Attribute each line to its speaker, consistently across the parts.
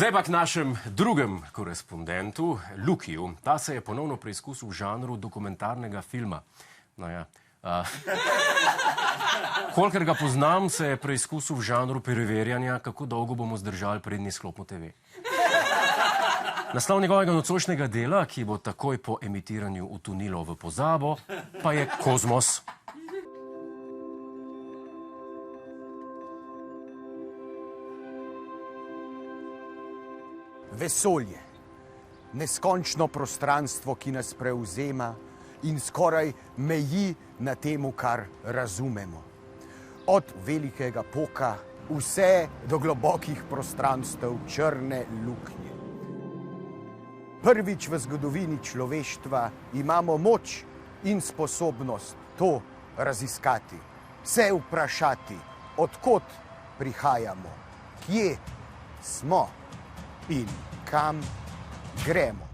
Speaker 1: Zdaj pa k našem drugem korespondentu, Lukiju. Ta se je ponovno preizkusil v žanru dokumentarnega filma. No ja. Kolikor ga poznam, se je preizkusil v žanru preverjanja, kako dolgo bomo zdržali prednji sklop TV. Naslov njegovega nocojšnjega dela, ki bo takoj po emitiranju utonilo v pozabo, pa je Kozmos.
Speaker 2: Vesolje, neskončno prostranstvo, ki nas prevzema in skoraj meji na temu, kar razumemo. Od velikega poka vse do globokih prostranstev črne luknje. Prvič v zgodovini človeštva imamo moč in sposobnost to raziskati, se vprašati, od kod prihajamo, kje smo in kam gremo.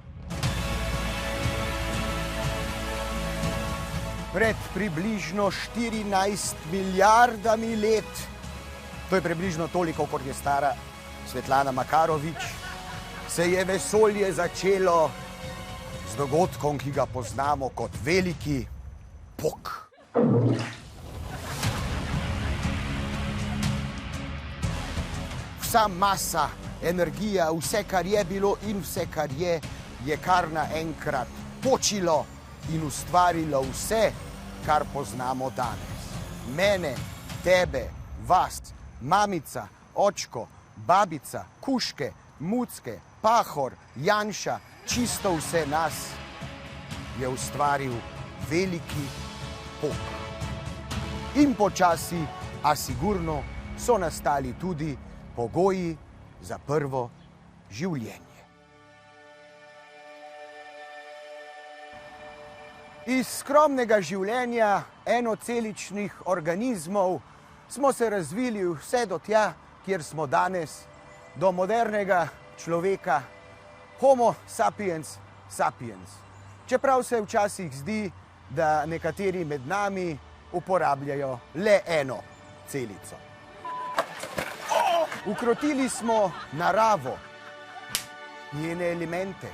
Speaker 2: Pred približno 14 milijardami let, to je približno toliko, kot je stara Svetlana Makarovič, se je vesolje začelo z dogodkom, ki ga poznamo kot veliki pok. Vsa masa, energija, vse, kar je bilo in vse, kar je kar naenkrat počilo in ustvarilo vse, kar poznamo danes. Mene, tebe, vas, mamica, očko, babica, kužke, mucke, pahor, Janša, čisto vse nas je ustvaril veliki pok. In počasi, a sigurno, so nastali tudi pogoji za prvo življenje. Iz skromnega življenja enoceličnih organizmov smo se razvili vse do tja, kjer smo danes, do modernega človeka, Homo sapiens sapiens. Čeprav se včasih zdi, da nekateri med nami uporabljajo le eno celico. Ukrotili smo naravo, njene elemente.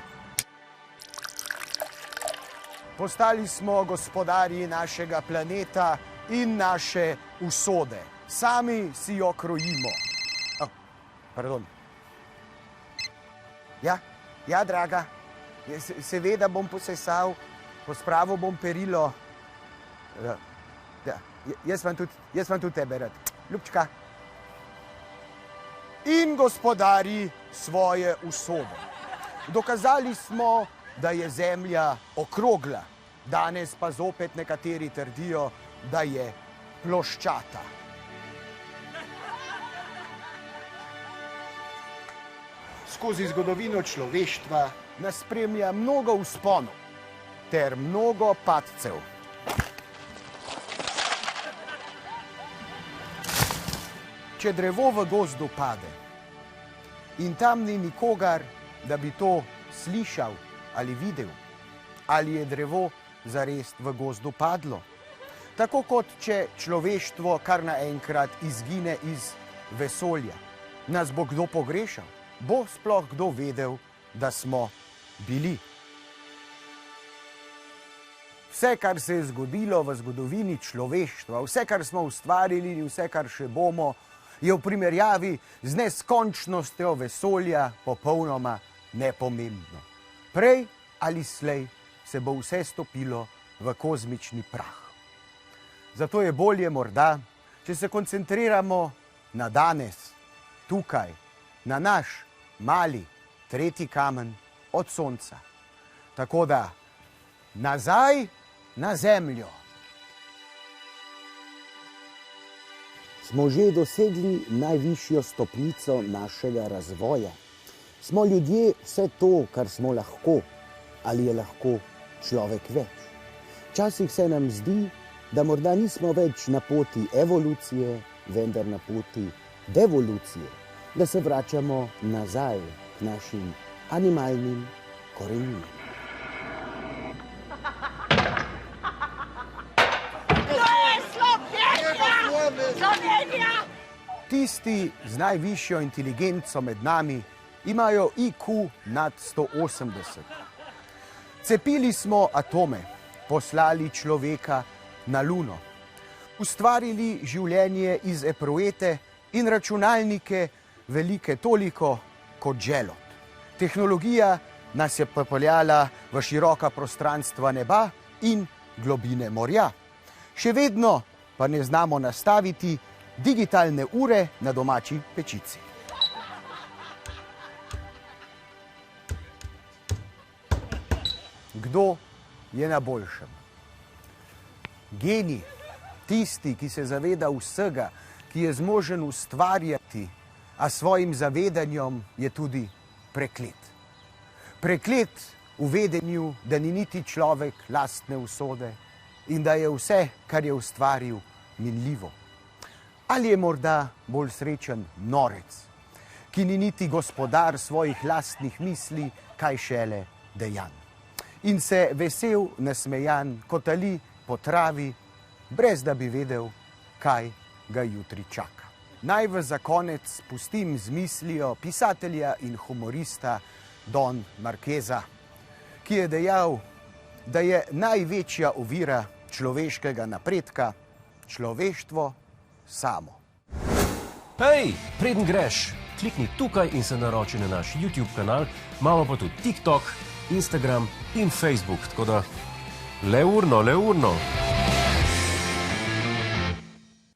Speaker 2: Postali smo gospodarji našega planeta in naše usode. Sami si jo krojimo. Pardon. Ja, draga, seveda bom posesal, pospravil bom perilo. Jaz vam tudi tebe rad. Ljubčka. In gospodari svoje usode. Dokazali smo, da je Zemlja okrogla, danes pa zopet nekateri trdijo, da je ploščata. Skozi zgodovino človeštva nas spremlja mnogo vzponov ter mnogo padcev. Če drevo v gozdu pade in tam ni nikogar, da bi to slišal ali videl, ali je drevo zares v gozdu padlo. Tako kot če človeštvo kar naenkrat izgine iz vesolja. Nas bo kdo pogrešal? Bo sploh kdo vedel, da smo bili? Vse, kar se je zgodilo v zgodovini človeštva, vse, kar smo ustvarili in vse, kar še bomo, je v primerjavi z neskončnostjo vesolja popolnoma nepomembno. Prej ali slej se bo vse stopilo v kozmični prah. Zato je bolje morda, če se koncentriramo na danes, tukaj, na naš mali tretji kamen od sonca. Tako da nazaj na Zemljo.
Speaker 3: Smo že dosegli najvišjo stopnico našega razvoja. Smo ljudje vse to, kar smo lahko, ali je lahko človek več. Včasih se nam zdi, da morda nismo več na poti evolucije, vendar na poti devolucije, da se vračamo nazaj k našim animalnim koreninam.
Speaker 2: Tisti z najvišjo inteligenco med nami imajo IQ nad 180. Cepili smo atome, poslali človeka na Luno, ustvarili življenje iz epruvete in računalnike velike toliko kot želod. Tehnologija nas je popeljala v široka prostranstva neba in globine morja. Še vedno pa ne znamo nastaviti digitalne ure na domači pečici. Kdo je na boljšem? Genij, tisti, ki se zaveda vsega, ki je zmožen ustvarjati, a svojim zavedanjem je tudi preklet. Preklet v vedenju, da ni niti človek lastne usode in da je vse, kar je ustvaril, minljivo. Ali je morda bolj srečen norec, ki ni niti gospodar svojih lastnih misli, kaj šele dejanj. In se vesel, nasmejan, kotali po travi, brez da bi vedel, kaj ga jutri čaka. Naj vas za konec pustim z mislijo pisatelja in humorista Don Marqueza, ki je dejal, da je največja ovira človeškega napredka človeštvo samo.
Speaker 1: Hej, preden greš, klikni tukaj in se naroči na naš YouTube kanal, imamo pa tudi TikTok, Instagram in Facebook, tako da le urno.